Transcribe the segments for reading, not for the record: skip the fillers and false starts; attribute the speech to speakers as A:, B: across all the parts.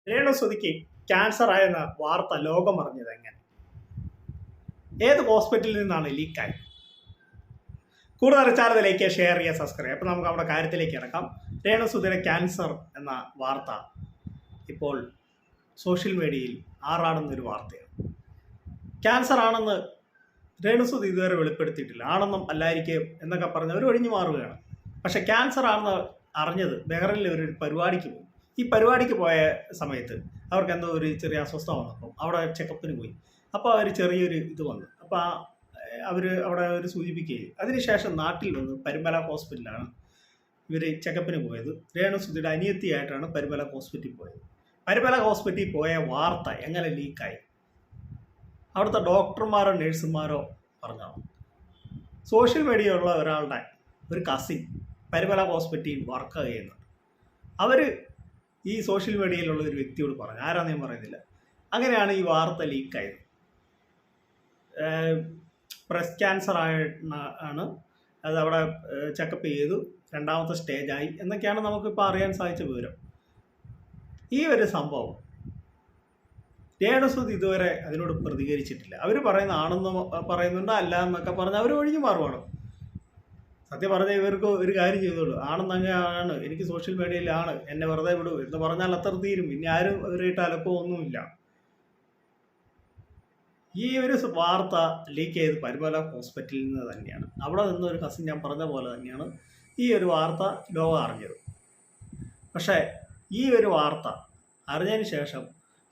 A: രേണുസുതിക്ക് cancer ആയെന്ന വാർത്ത ലോകം അറിഞ്ഞത് എങ്ങനെ? ഏത് ഹോസ്പിറ്റലിൽ നിന്നാണ് ലീക്കായി? കൂടുതൽ ചാനലിലേക്ക് ഷെയർ ചെയ്യുക, സബ്സ്ക്രൈബ്. അപ്പോൾ നമുക്ക് നമ്മുടെ കാര്യത്തിലേക്ക് ഇറക്കാം. രേണുസുതിയുടെ ക്യാൻസർ എന്ന വാർത്ത ഇപ്പോൾ സോഷ്യൽ മീഡിയയിൽ ആറാടുന്നൊരു വാർത്തയാണ്. ക്യാൻസർ ആണെന്ന് രേണുസുതി ഇതുവരെ വെളിപ്പെടുത്തിയിട്ടില്ല. ആണെന്നും അല്ലായിരിക്കും എന്നൊക്കെ പറഞ്ഞ് അവർ ഒഴിഞ്ഞു മാറുകയാണ്. പക്ഷേ ക്യാൻസർ ആണെന്ന് അറിഞ്ഞത് ബഹ്റൈനിൽ ഒരു പരിപാടിക്ക് പോയി. ഈ പരിപാടിക്ക് പോയ സമയത്ത് അവർക്ക് എന്തോ ഒരു ചെറിയ അസ്വസ്ഥത വന്നപ്പോൾ അവിടെ ചെക്കപ്പിന് പോയി. അപ്പോൾ അവർ ചെറിയൊരു ഇത് വന്നു. അപ്പോൾ അവർ അവിടെ ഒരു സൂചിപ്പിക്കുകയും അതിനുശേഷം നാട്ടിൽ വന്ന് പരുമല ഹോസ്പിറ്റലാണ് ഇവർ ചെക്കപ്പിന് പോയത്. രേണുസുതിയുടെ അനിയത്തിയായിട്ടാണ് പരുമല ഹോസ്പിറ്റലിൽ പോയത്. പരുമല ഹോസ്പിറ്റലിൽ പോയ വാർത്ത എങ്ങനെ ലീക്കായി? അവിടുത്തെ ഡോക്ടർമാരോ നഴ്സുമാരോ പറഞ്ഞാണ്. സോഷ്യൽ മീഡിയയിലുള്ള ഒരാളുടെ ഒരു കസിൻ പരുമല ഹോസ്പിറ്റലിൽ വർക്ക് ചെയ്യുന്നുണ്ട്. അവർ ഈ സോഷ്യൽ മീഡിയയിലുള്ള ഒരു വ്യക്തിയോട് പറഞ്ഞു, ആരാന്ന് ഞാൻ പറയുന്നില്ല. അങ്ങനെയാണ് ഈ വാർത്ത ലീക്കായത്. ബ്രസ്റ്റ് ക്യാൻസർ ആണ്, അത് അവിടെ ചെക്കപ്പ് ചെയ്തു, 2ാമത്തെ സ്റ്റേജായി എന്നൊക്കെയാണ് നമുക്കിപ്പോൾ അറിയാൻ സാധിച്ച വിവരം. ഈ ഒരു സംഭവം രേണുസുതി ഇതുവരെ അതിനോട് പ്രതികരിച്ചിട്ടില്ല. അവർ പറയുന്ന ആണെന്ന് പറയുന്നുണ്ട്, അല്ല എന്നൊക്കെ പറഞ്ഞ് അവർ ഒഴിഞ്ഞു മാറുവാണ്. സത്യം പറഞ്ഞാൽ ഇവർക്ക് ഒരു കാര്യം ചെയ്തോളൂ, ആണെന്നങ്ങനെയാണ്, എനിക്ക് സോഷ്യൽ മീഡിയയിലാണ്, എന്നെ വെറുതെ വിടൂ എന്ന് പറഞ്ഞാൽ അത്ര തീരും. പിന്നെ ആരും അവരായിട്ട് അലക്കമൊന്നുമില്ല. ഈ ഒരു വാർത്ത ലീക്ക് ചെയ്ത് പരുമല ഹോസ്പിറ്റലിൽ നിന്ന് തന്നെയാണ്. അവിടെ നിന്നൊരു കസിൻ ഞാൻ പറഞ്ഞ പോലെ തന്നെയാണ് ഈ ഒരു വാർത്ത ലോകം അറിഞ്ഞത്. പക്ഷേ ഈ ഒരു വാർത്ത അറിഞ്ഞതിന് ശേഷം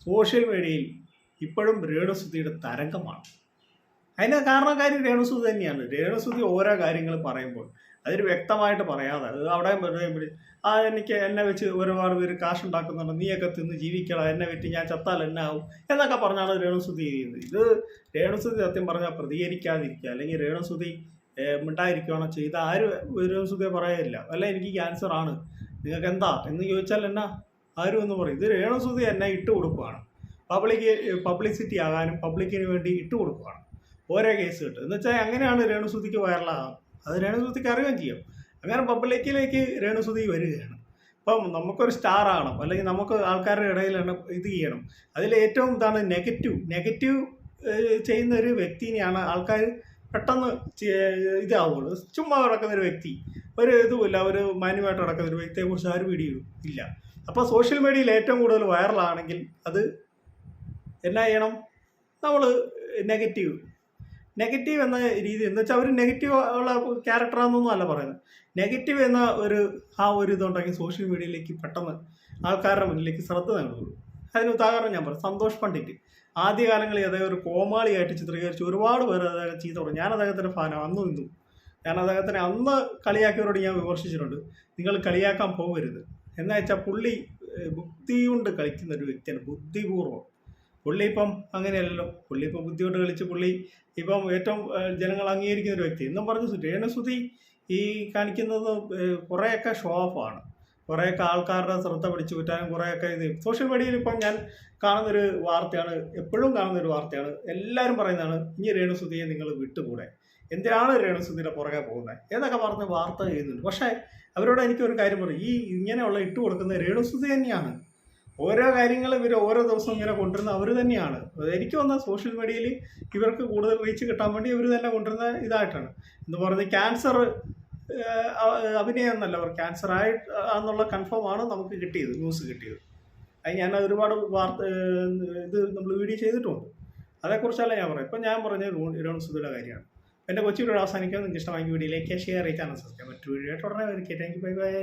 A: സോഷ്യൽ മീഡിയയിൽ ഇപ്പോഴും രേണുസുതിയുടെ തരംഗമാണ്. അതിന് കാരണക്കാരി രേണുസുതി തന്നെയാണ്. രേണുസുതി ഓരോ കാര്യങ്ങൾ പറയുമ്പോൾ അതിന് വ്യക്തമായിട്ട് പറയാതെ അവിടെ എന്നെ വെച്ച് ഒരുപാട് പേര് കാശുണ്ടാക്കുന്നുണ്ട്, നീയൊക്കെ തിന്ന് ജീവിക്കണം, എന്നെ വെറ്റി ഞാൻ ചത്താൽ എന്നെ ആവും എന്നൊക്കെ പറഞ്ഞാണ് രേണുസുതി ചെയ്യുന്നത്. ഇത് രേണുസുതി സത്യം പറഞ്ഞാൽ പ്രതികരിക്കാതിരിക്കുക, അല്ലെങ്കിൽ രേണുസുതി മിണ്ടായിരിക്കുകയാണോ ചെയ്ത ആരും രേണുസുതിയെ പറയില്ല. അല്ല, എനിക്ക് ക്യാൻസർ ആണ്, നിങ്ങൾക്ക് എന്താ എന്ന് ചോദിച്ചാൽ എന്നാ ആരും എന്ന് പറയും. ഇത് രേണുസുതി എന്നെ ഇട്ട് കൊടുക്കുകയാണ്, പബ്ലിസിറ്റി ആകാനും പബ്ലിക്കിന് വേണ്ടി ഇട്ട് കൊടുക്കുകയാണ് ഓരോ കേസ് കിട്ടും. എന്ന് വെച്ചാൽ അങ്ങനെയാണ് രേണുസുതിക്ക് വൈറലാകാം. അത് രേണുസുതിക്ക് അറിയുകയും ചെയ്യും. അങ്ങനെ പബ്ലിക്കിലേക്ക് രേണുസുതി വരികയാണ്. ഇപ്പം നമുക്കൊരു സ്റ്റാർ ആകണം, അല്ലെങ്കിൽ നമുക്ക് ആൾക്കാരുടെ ഇടയിലാണ് ഇത് ചെയ്യണം. അതിൽ ഏറ്റവും ഇതാണ് നെഗറ്റീവ് ചെയ്യുന്ന ഒരു വ്യക്തിനെയാണ് ആൾക്കാർ പെട്ടെന്ന് ഇതാവുള്ളൂ. ചുമ്മാ കിടക്കുന്ന ഒരു വ്യക്തി, ഒരു ഇതുമില്ല, ഒരു മാന്യമായിട്ട് നടക്കുന്ന ഒരു വ്യക്തിയെക്കുറിച്ച് ആരും വീഡിയോ ഇല്ല. അപ്പോൾ സോഷ്യൽ മീഡിയയിൽ ഏറ്റവും കൂടുതൽ വൈറലാണെങ്കിൽ അത് എന്നാ ചെയ്യണം? നമ്മൾ നെഗറ്റീവ് എന്ന രീതി എന്ന് വെച്ചാൽ അവർ നെഗറ്റീവ് ഉള്ള ക്യാരക്ടറാണെന്നൊന്നും അല്ല പറയുന്നത്. നെഗറ്റീവ് എന്ന ഒരു ഇതുണ്ടെങ്കിൽ സോഷ്യൽ മീഡിയയിലേക്ക് പെട്ടെന്ന് ആൾക്കാരുടെ മുന്നിലേക്ക് ശ്രദ്ധ നൽകുള്ളൂ. അതിന് ഉദാഹരണം ഞാൻ പറയും, സന്തോഷ് പണ്ഡിറ്റ് ആദ്യകാലങ്ങളിൽ അദ്ദേഹം ഒരു കോമാളിയായിട്ട് ചിത്രീകരിച്ച് ഒരുപാട് പേര് അദ്ദേഹം ചീത്ത പറഞ്ഞു. ഞാൻ അദ്ദേഹത്തിൻ്റെ ഫാനാണ് അന്നും ഇന്നും. ഞാൻ അദ്ദേഹത്തിനെ അന്ന് കളിയാക്കിയവരോട് ഞാൻ വിമർശിച്ചിട്ടുണ്ട്, നിങ്ങൾ കളിയാക്കാൻ പോകരുത്. എന്ന് വെച്ചാൽ പുള്ളി ബുദ്ധി കൊണ്ട് കളിക്കുന്ന ഒരു വ്യക്തിയാണ്, ബുദ്ധിപൂർവ്വം. പുള്ളി ഇപ്പം അങ്ങനെയല്ലല്ലോ. പുള്ളി ഇപ്പം ബുദ്ധി കൊണ്ട് കളിച്ച് പുള്ളി ഇപ്പം ഏറ്റവും ജനങ്ങൾ അംഗീകരിക്കുന്ന ഒരു വ്യക്തി എന്നും പറഞ്ഞ് രേണുസുതി ഈ കാണിക്കുന്നത് കുറേയൊക്കെ ഷോ ഓഫാണ്. കുറേയൊക്കെ ആൾക്കാരുടെ ശ്രദ്ധ പിടിച്ചു പറ്റാനും കുറേയൊക്കെ ഇത് സോഷ്യൽ മീഡിയയിൽ ഇപ്പം ഞാൻ കാണുന്നൊരു വാർത്തയാണ്, എപ്പോഴും കാണുന്നൊരു വാർത്തയാണ്. എല്ലാവരും പറയുന്നതാണ്, ഇനി രേണുസുതിയെ നിങ്ങൾ വിട്ടുകൂടെ, എന്തിനാണ് രേണുസുതിയുടെ പുറകെ പോകുന്നത് എന്നൊക്കെ പറഞ്ഞ് വാർത്ത ചെയ്യുന്നുണ്ട്. പക്ഷേ അവരോട് എനിക്കൊരു കാര്യം പറയും, ഈ ഇങ്ങനെയുള്ള ഇട്ട് കൊടുക്കുന്ന രേണുസുതി തന്നെയാണ്. ഓരോ കാര്യങ്ങളും ഇവർ ഓരോ ദിവസവും ഇങ്ങനെ കൊണ്ടുവരുന്ന അവർ തന്നെയാണ്. എനിക്ക് വന്ന സോഷ്യൽ മീഡിയയിൽ ഇവർക്ക് കൂടുതൽ റീച്ച് കിട്ടാൻ വേണ്ടി ഇവർ തന്നെ കൊണ്ടുവരുന്ന ഇതായിട്ടാണ്. എന്ന് പറഞ്ഞ് ക്യാൻസർ അഭിനയം എന്നല്ല, അവർ ക്യാൻസർ ആണെന്നുള്ള കൺഫേമാണ് നമുക്ക് കിട്ടിയത്, ന്യൂസ് കിട്ടിയത്. അത് ഞാൻ ഒരുപാട് ഇത് നമ്മൾ വീഡിയോ ചെയ്തിട്ടുമുണ്ട്. അതേക്കുറിച്ചല്ല ഞാൻ പറയാം. ഇപ്പം ഞാൻ പറഞ്ഞ രേണുസുതിയുടെ കാര്യമാണ്. എൻ്റെ കൊച്ചു വീഡിയോ അവസാനിക്കാൻ നിങ്ങൾക്ക് ഇഷ്ടമായി വീഡിയോയിലേക്ക് ഷെയർ ചെയ്യാൻ സബ്സ്ക്രൈബ്. മറ്റൊരു വീഡിയോ തുടർന്ന് താങ്ക് യു, ബൈ ബൈ.